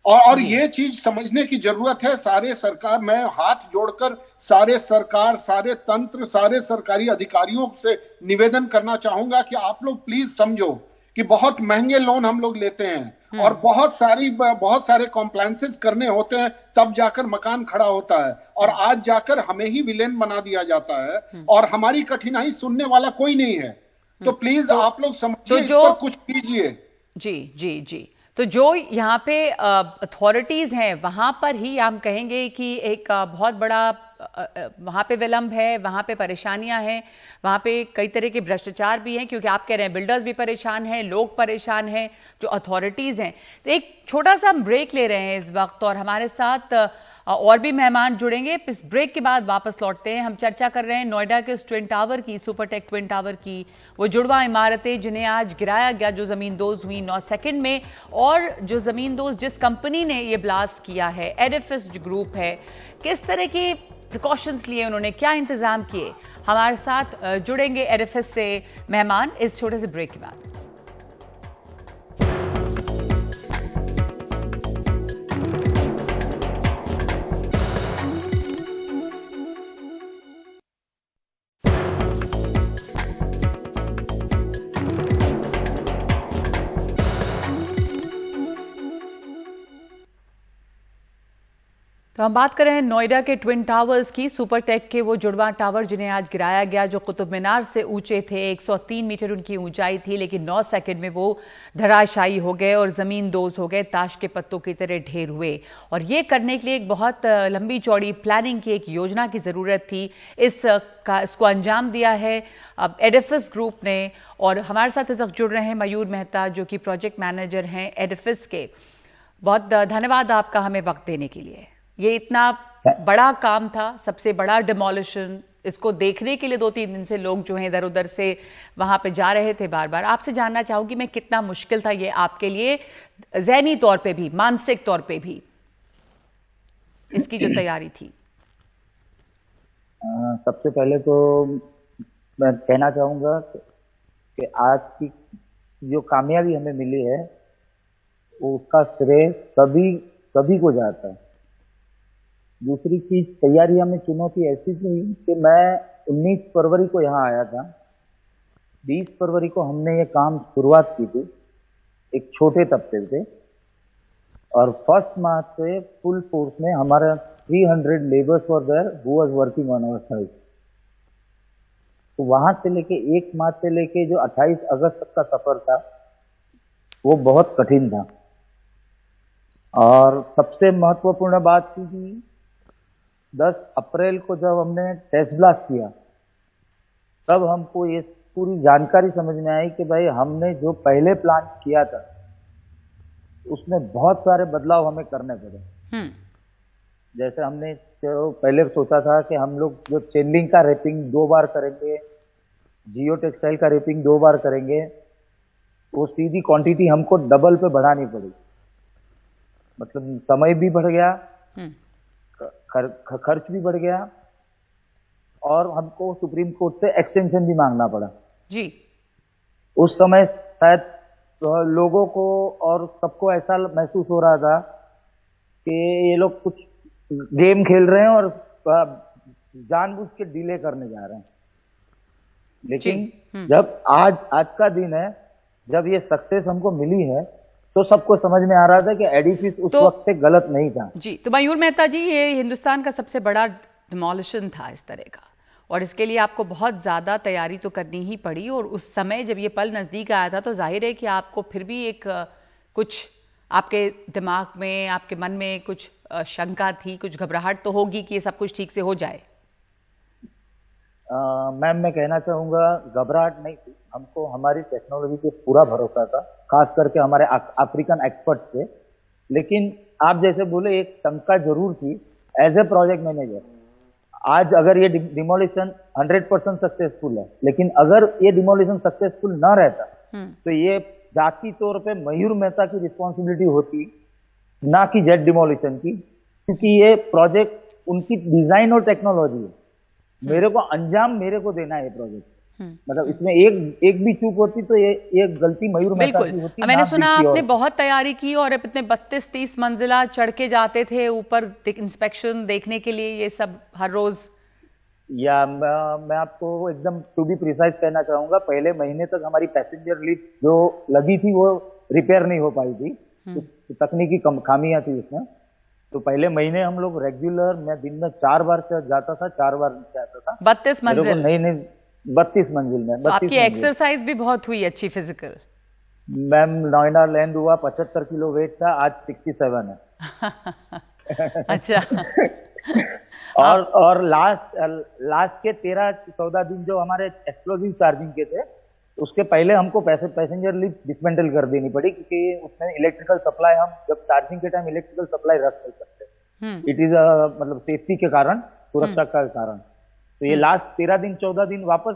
और ये चीज समझने की जरूरत है। सारे सरकार, मैं हाथ जोड़कर सारे सरकार, सारे तंत्र, सारे सरकारी अधिकारियों से निवेदन करना चाहूंगा कि आप लोग प्लीज समझो कि बहुत महंगे लोन हम लोग लेते हैं, और बहुत सारे कॉम्प्लायंसेस करने होते हैं, तब जाकर मकान खड़ा होता है, और आज जाकर हमें ही विलेन बना दिया जाता है, और हमारी कठिनाई सुनने वाला कोई नहीं है। तो प्लीज आप लोग समझिए, इस जो पर कुछ कीजिए। जी जी जी। तो जो यहाँ पे अथॉरिटीज हैं वहां पर ही हम कहेंगे कि एक बहुत बड़ा वहां पे विलंब है, वहां पे परेशानियां हैं, वहां पे कई तरह के भ्रष्टाचार भी हैं, क्योंकि आप कह रहे हैं बिल्डर्स भी परेशान हैं, लोग परेशान हैं, जो अथॉरिटीज हैं। तो एक छोटा सा हम ब्रेक ले रहे हैं इस वक्त और हमारे साथ और भी मेहमान जुड़ेंगे। इस ब्रेक के बाद वापस लौटते हैं। हम चर्चा कर रहे हैं नोएडा के उस ट्विन टावर की, सुपरटेक ट्विन टावर की, वो जुड़वा इमारतें जिन्हें आज गिराया गया, जो जमींदोज हुई 9 सेकंड में, और जो जमींदोज जिस कंपनी ने ये ब्लास्ट किया है, एडिफिस ग्रुप है, किस तरह के प्रिकॉशंस लिए उन्होंने, क्या इंतजाम किए। हमारे साथ जुड़ेंगे एडिफिस से मेहमान इस छोटे से ब्रेक के बाद। तो हम बात कर रहे हैं नोएडा के ट्विन टावर्स की, सुपरटेक के वो जुड़वा टावर जिन्हें आज गिराया गया, जो कुतुब मीनार से ऊंचे थे, 103 मीटर उनकी ऊंचाई थी, लेकिन 9 सेकंड में वो धराशायी हो गए और जमींदोज हो गए, ताश के पत्तों की तरह ढेर हुए। और ये करने के लिए एक बहुत लंबी चौड़ी प्लानिंग की, एक योजना की जरूरत थी। इसको अंजाम दिया है अब एडिफिस ग्रुप ने। और हमारे साथ इस वक्त जुड़ रहे हैं मयूर मेहता, जो कि प्रोजेक्ट मैनेजर हैं एडिफिस के। बहुत धन्यवाद आपका हमें वक्त देने के लिए। ये इतना बड़ा काम था, सबसे बड़ा डिमोलिशन, इसको देखने के लिए 2-3 दिन से लोग जो हैं इधर उधर से वहां पे जा रहे थे बार बार। आपसे जानना चाहूंगी मैं, कितना मुश्किल था ये आपके लिए, ज़हनी तौर पे भी, मानसिक तौर पे भी, इसकी जो तैयारी थी। सबसे पहले तो मैं कहना चाहूंगा कि आज की जो कामयाबी हमें मिली है वो उसका श्रेय सभी को जाता है। दूसरी चीज, तैयारियां में चुनौती ऐसी थी कि मैं 19 फरवरी को यहाँ आया था। 20 फरवरी को हमने ये काम शुरुआत की थी एक छोटे तबके से, और 1 मार्च से फुल फोर्स में हमारा 300 labours were there who was working on our side. तो वहां से लेके 1 मार्च से लेके जो 28 अगस्त तक का सफर था वो बहुत कठिन था। और सबसे महत्वपूर्ण बात थी कि 10 अप्रैल को जब हमने टेस्ट ब्लास्ट किया, तब हमको ये पूरी जानकारी समझ में आई कि भाई हमने जो पहले प्लान किया था उसमें बहुत सारे बदलाव हमें करने पड़े। जैसे हमने जो पहले सोचा था कि हम लोग जो चेन लिंक का रैपिंग 2 बार करेंगे, जियो टेक्सटाइल का रैपिंग 2 बार करेंगे, वो सीधी क्वांटिटी हमको डबल पे बढ़ानी पड़ी। मतलब समय भी बढ़ गया, खर्च भी बढ़ गया, और हमको सुप्रीम कोर्ट से एक्सटेंशन भी मांगना पड़ा जी। उस समय शायद लोगों को और सबको ऐसा महसूस हो रहा था कि ये लोग कुछ गेम खेल रहे हैं और जानबूझ के डिले करने जा रहे हैं। लेकिन जब आज का दिन है, जब ये सक्सेस हमको मिली है, तो सबको समझ में आ रहा था कि एडिफिस उस वक्त से गलत नहीं था जी। तो मयूर मेहता जी, ये हिंदुस्तान का सबसे बड़ा डिमोलिशन था इस तरह का, और इसके लिए आपको बहुत ज्यादा तैयारी तो करनी ही पड़ी। और उस समय जब ये पल नजदीक आया था, तो जाहिर है कि आपको फिर भी एक कुछ आपके दिमाग में, आपके मन में कुछ शंका थी, कुछ घबराहट तो होगी कि ये सब कुछ ठीक से हो जाए। मैम, मैं कहना चाहूंगा घबराहट नहीं थी, हमको हमारी टेक्नोलॉजी पे पूरा भरोसा था, खास करके हमारे अफ्रीकन एक्सपर्ट थे। लेकिन आप जैसे बोले, एक शंका जरूर थी एज ए प्रोजेक्ट मैनेजर। आज अगर ये डिमोलिशन 100% सक्सेसफुल है, लेकिन अगर ये डिमोलिशन सक्सेसफुल ना रहता तो ये जाती तौर पे मयूर मेहता की रिस्पॉन्सिबिलिटी होती, ना कि जेट डिमोलिशन की, क्योंकि ये प्रोजेक्ट उनकी डिजाइन और टेक्नोलॉजी है। मेरे को अंजाम मेरे को देना है ये प्रोजेक्ट। मतलब इसमें एक भी चूक होती तो ये गलती मयूर मेहता की होती। मैंने सुना आपने बहुत तैयारी की और इतने 32-30 मंजिला चढ़ के जाते थे ऊपर इंस्पेक्शन देखने के लिए, ये सब हर रोज। या मैं आपको एकदम टू बी प्रिसाइज कहना चाहूंगा, पहले महीने तक हमारी पैसेंजर लिफ्ट जो लगी थी वो रिपेयर नहीं हो पाई थी, कुछ तकनीकी खामियां थी उसमें। तो पहले महीने हम लोग रेगुलर, मैं दिन में 4 बार जाता था, 4 बार नीचे आता था। 32 मंजिल? 32 मंजिल में। तो आपकी एक्सरसाइज भी बहुत हुई अच्छी फिजिकल। मैम नोएडा लैंड हुआ, 75 किलो वेट था, आज 67 है। अच्छा। और लास्ट के 13-14 दिन जो हमारे एक्सप्लोजिव चार्जिंग के थे, उसके पहले हमको पैसेंजर लिफ्ट डिसमेंटल कर देनी पड़ी, क्योंकि उसमें इलेक्ट्रिकल सप्लाई, हम जब चार्जिंग के टाइम इलेक्ट्रिकल सप्लाई रख नहीं सकते, इट इज मतलब सेफ्टी के कारण, सुरक्षा का कारण। तो ये लास्ट 13 दिन 14 दिन वापस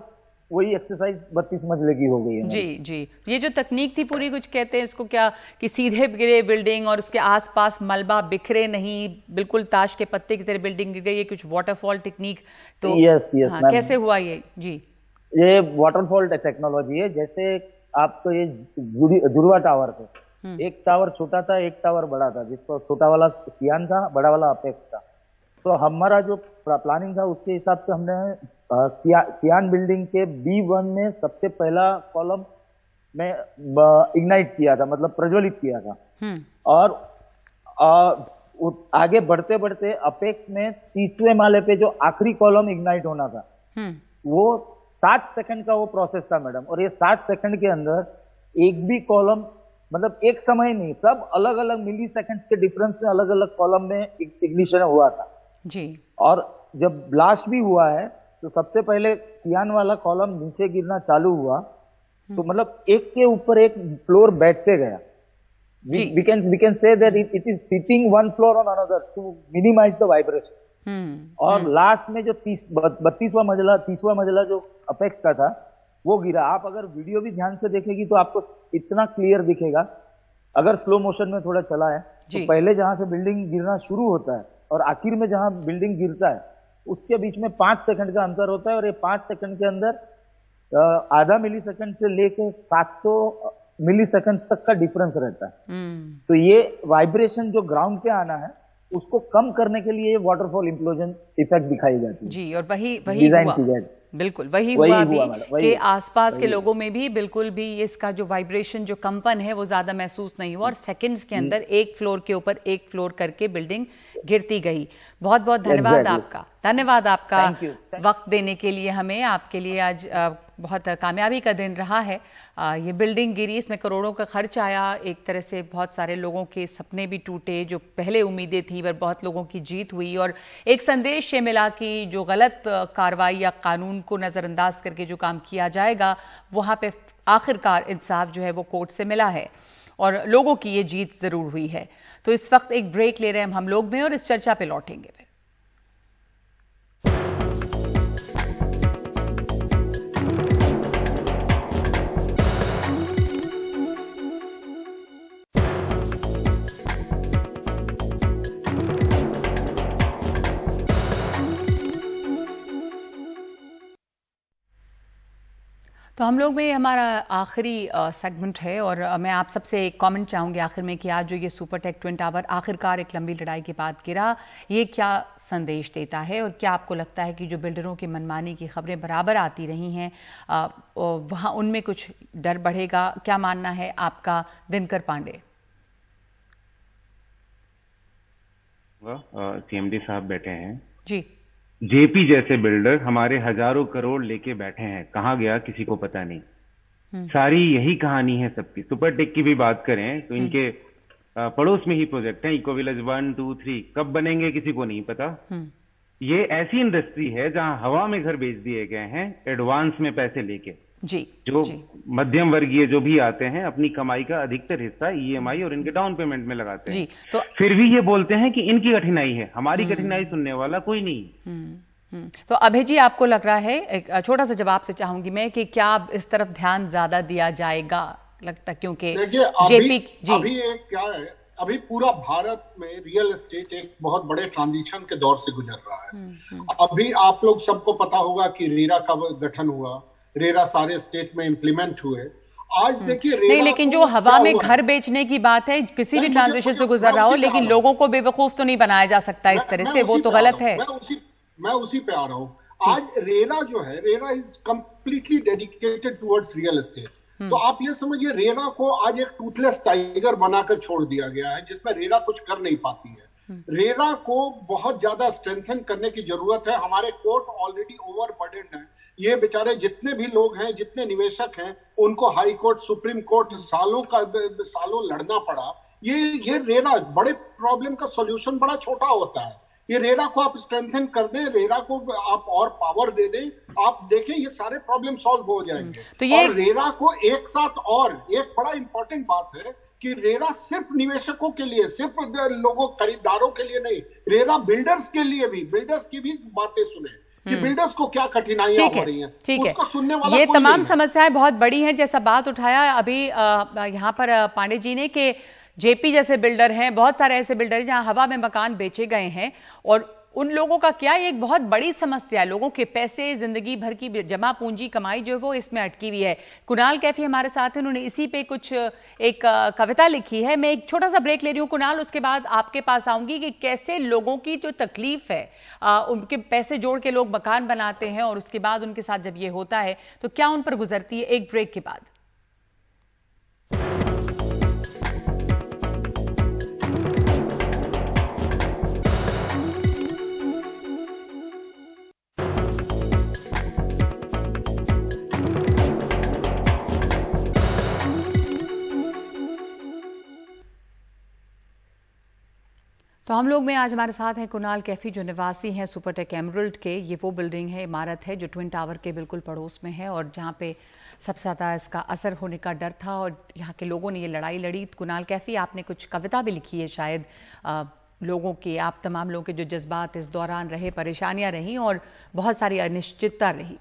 वही एक्सरसाइज 32 मंजिले की हो गई है। जी जी, ये जो तकनीक थी पूरी, कुछ कहते हैं इसको क्या, कि सीधे गिरे बिल्डिंग और उसके आसपास मलबा बिखरे नहीं, बिल्कुल ताश के पत्ते की तरह बिल्डिंग गिर गई, ये कुछ वाटरफॉल टेक्निक। तो यस हाँ, कैसे हुआ ये? जी, ये वाटरफॉल टेक्नोलॉजी है। जैसे आपको ये जुड़वा टावर थे, एक टावर छोटा था, एक टावर बड़ा था, जिसको छोटा वाला सियान था, बड़ा वाला अपेक्स था। तो हमारा जो प्लानिंग था उसके हिसाब से हमने सियान बिल्डिंग के B1 में सबसे पहला कॉलम में इग्नाइट किया था, मतलब प्रज्वलित किया था। और आगे बढ़ते बढ़ते अपेक्स में 30वें माले पे जो आखिरी कॉलम इग्नाइट होना था, वो 7 सेकंड का वो प्रोसेस था मैडम। और ये 7 सेकंड के अंदर एक भी कॉलम, मतलब एक समय नहीं, सब अलग अलग मिली सेकंड के डिफरेंस में अलग अलग कॉलम में इग्निशन हुआ था जी। और जब ब्लास्ट भी हुआ है तो सबसे पहले सियान वाला कॉलम नीचे गिरना चालू हुआ, तो मतलब एक के ऊपर एक फ्लोर बैठते गया। we can say that it is sitting one floor on another to minimize the vibration। और लास्ट में जो 32वां मंजिला, 30वां मंजिला जो अपेक्स का था, वो गिरा। आप अगर वीडियो भी ध्यान से देखेगी तो आपको इतना क्लियर दिखेगा, अगर स्लो मोशन में थोड़ा चला है तो पहले जहां से बिल्डिंग गिरना शुरू होता है और आखिर में जहां बिल्डिंग गिरता है, उसके बीच में 5 सेकंड का अंतर होता है। और ये 5 सेकंड के अंदर आधा मिली सेकंड से लेके 700 मिली सेकंड तक का डिफरेंस रहता है। तो ये वाइब्रेशन जो ग्राउंड पे आना है, उसको कम करने के लिए वाटरफॉल इम्प्लोजन इफेक्ट दिखाई जाती है जी। और वही हुआ, बिल्कुल वही हुआ भी कि आसपास के लोगों में भी बिल्कुल भी इसका जो वाइब्रेशन, जो कंपन है, वो ज्यादा महसूस नहीं हुआ। और सेकंड्स के अंदर एक फ्लोर के ऊपर एक फ्लोर करके बिल्डिंग गिरती गई। बहुत बहुत धन्यवाद आपका, धन्यवाद आपका वक्त देने के लिए हमें। आपके लिए आज बहुत कामयाबी का दिन रहा है। ये बिल्डिंग गिरी, इसमें करोड़ों का खर्च आया, एक तरह से बहुत सारे लोगों के सपने भी टूटे, जो पहले उम्मीदें थी, पर बहुत लोगों की जीत हुई। और एक संदेश ये मिला कि जो गलत कार्रवाई या कानून को नज़रअंदाज करके जो काम किया जाएगा, वहाँ पे आखिरकार इंसाफ जो है वो कोर्ट से मिला है और लोगों की ये जीत ज़रूर हुई है। तो इस वक्त एक ब्रेक ले रहे हैं हम लोग में और इस चर्चा पे लौटेंगे फिर। तो हम लोग में हमारा आखिरी सेगमेंट है और मैं आप सबसे एक कमेंट चाहूँगी आखिर में कि आज जो ये सुपरटेक ट्विन टावर आखिरकार एक लंबी लड़ाई के बाद गिरा, ये क्या संदेश देता है? और क्या आपको लगता है कि जो बिल्डरों की मनमानी की खबरें बराबर आती रही हैं, वहाँ उनमें कुछ डर बढ़ेगा? क्या मानना है आपका, दिनकर पांडे? सीएमडी साहब बैठे हैं जी। जेपी जैसे बिल्डर हमारे हजारों करोड़ लेके बैठे हैं, कहाँ गया किसी को पता नहीं। सारी यही कहानी है सबकी। सुपरटेक की भी बात करें तो इनके पड़ोस में ही प्रोजेक्ट है, इको विलेज 1, 2, 3, कब बनेंगे किसी को नहीं पता। ये ऐसी इंडस्ट्री है जहां हवा में घर बेच दिए गए हैं एडवांस में पैसे लेके। जी, जो मध्यम वर्गीय जो भी आते हैं, अपनी कमाई का अधिकतर हिस्सा ईएमआई और इनके डाउन पेमेंट में लगाते हैं। तो फिर भी ये बोलते हैं कि इनकी कठिनाई है, हमारी कठिनाई सुनने वाला कोई नहीं। तो अभय जी, आपको लग रहा है, एक छोटा सा जवाब से चाहूंगी मैं, कि क्या इस तरफ ध्यान ज्यादा दिया जाएगा लगता, क्योंकि अभी क्या है, अभी पूरा भारत में रियल एस्टेट एक बहुत बड़े ट्रांजिशन के दौर से गुजर रहा है। अभी आप लोग सबको पता होगा कि रेरा का गठन हुआ, रेरा सारे स्टेट में इंप्लीमेंट हुए। आज देखिए नहीं, लेकिन जो हवा में घर बेचने की बात है, किसी भी ट्रांजिशन से गुजर रहा हो, लेकिन लोगों को बेवकूफ तो नहीं बनाया जा सकता इस तरह से, वो तो गलत है। मैं उसी पे आ रहा हूँ। आज रेरा जो है, RERA is completely dedicated towards real estate. तो आप ये समझिए, रेरा को आज एक टूथलेस टाइगर बनाकर छोड़ दिया गया है, जिसमें रेरा कुछ कर नहीं पाती है। रेरा को बहुत ज्यादा स्ट्रेंथन करने की जरूरत है। हमारे कोर्ट ऑलरेडी ओवरबर्डन है। ये बेचारे जितने भी लोग हैं, जितने निवेशक हैं, उनको हाई कोर्ट, सुप्रीम कोर्ट सालों लड़ना पड़ा। ये रेरा बड़े प्रॉब्लम का सॉल्यूशन बड़ा छोटा होता है। ये रेरा को आप स्ट्रेंथन कर दें, रेरा को आप और पावर दे दें, आप देखें ये सारे प्रॉब्लम सॉल्व हो जाएंगे। तो ये और रेरा को एक साथ, और एक बड़ा इंपॉर्टेंट बात है कि रेरा सिर्फ निवेशकों के लिए, सिर्फ लोगों खरीदारों के लिए नहीं, रेरा बिल्डर्स के लिए भी, बिल्डर्स की भी बातें सुने कि बिल्डर्स को क्या कठिनाइयां हो रही हैं। ठीक है, उसको सुनने वाला ये कोई तमाम नहीं है। समस्याएं बहुत बड़ी हैं। जैसा बात उठाया अभी यहाँ पर पांडे जी ने कि जेपी जैसे बिल्डर हैं, बहुत सारे ऐसे बिल्डर हैं जहां हवा में मकान बेचे गए हैं, और उन लोगों का क्या, एक बहुत बड़ी समस्या है, लोगों के पैसे, जिंदगी भर की जमा पूंजी, कमाई जो है वो इसमें अटकी हुई है। कुणाल कैफी हमारे साथ हैं, उन्होंने इसी पे कुछ एक कविता लिखी है। मैं एक छोटा सा ब्रेक ले रही हूँ कुणाल, उसके बाद आपके पास आऊंगी कि कैसे लोगों की जो तकलीफ है, उनके पैसे जोड़ के लोग मकान बनाते हैं और उसके बाद उनके साथ जब ये होता है तो क्या उन पर गुजरती है। एक ब्रेक के बाद। तो हम लोग में आज हमारे साथ हैं कुणाल कैफी, जो निवासी हैं सुपरटेक एमरल्ड के। ये वो बिल्डिंग है, इमारत है जो ट्विन टावर के बिल्कुल पड़ोस में है और जहाँ पे सबसे ज़्यादा इसका असर होने का डर था और यहाँ के लोगों ने ये लड़ाई लड़ी। कुणाल कैफी, आपने कुछ कविता भी लिखी है शायद, लोगों के, आप तमाम लोगों के जो जज्बात इस दौरान रहे, परेशानियाँ रहीं और बहुत सारी अनिश्चितता रही।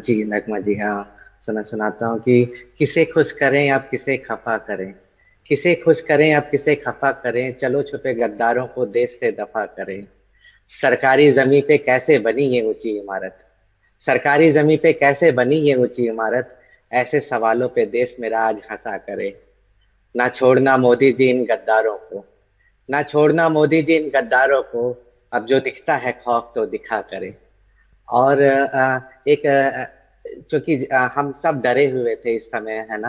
जी नगमा जी, हाँ सुनाता हूँ कि किसे खुश करें आप किसे खफा करें, किसे खुश करें आप किसे खफा करें, चलो छुपे गद्दारों को देश से दफा करें। सरकारी जमीन पे कैसे बनी ये ऊंची इमारत, सरकारी जमीन पे कैसे बनी ये ऊंची इमारत, ऐसे सवालों पे देश मेरा आज हंसा करे। ना छोड़ना मोदी जी इन गद्दारों को, ना छोड़ना मोदी जी इन गद्दारों को, अब जो दिखता है खौफ तो दिखा करे। और क्योंकि हम सब डरे हुए थे इस समय, है ना,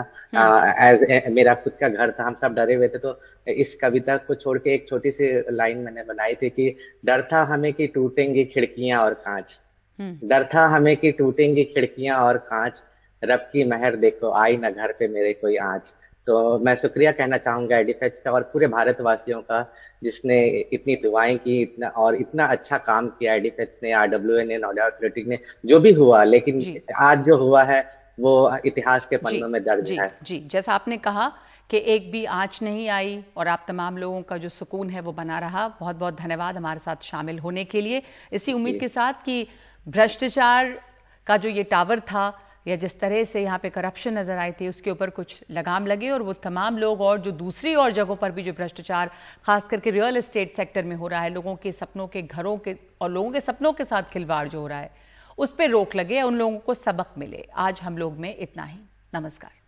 मेरा खुद का घर था, हम सब डरे हुए थे। तो इस कविता को छोड़ के एक छोटी सी लाइन मैंने बनाई थी कि डर था हमें कि टूटेंगी खिड़कियां और कांच, डर था हमें कि टूटेंगी खिड़कियां और कांच, रब की मेहर देखो आई न घर पे मेरे कोई आंच। तो मैं शुक्रिया कहना चाहूंगा एडिफेक्स का और पूरे भारतवासियों का, जिसने इतनी दुआएं की, इतना अच्छा काम किया एडिफेक्स ने, RWA ने, नोएडा अथॉरिटी ने, जो भी हुआ। लेकिन आज जो हुआ है वो इतिहास के पन्नों में दर्ज है। जी, जैसा आपने कहा कि एक भी आंच नहीं आई और आप तमाम लोगों का जो सुकून है वो बना रहा। बहुत बहुत धन्यवाद हमारे साथ शामिल होने के लिए, इसी उम्मीद के साथ कि भ्रष्टाचार का जो ये टावर था या जिस तरह से यहाँ पे करप्शन नजर आई थी उसके ऊपर कुछ लगाम लगे और वो तमाम लोग और जो दूसरी और जगहों पर भी जो भ्रष्टाचार खास करके रियल एस्टेट सेक्टर में हो रहा है, लोगों के सपनों के, घरों के और लोगों के सपनों के साथ खिलवाड़ जो हो रहा है, उस पर रोक लगे, उन लोगों को सबक मिले। आज हम लोग में इतना ही। नमस्कार।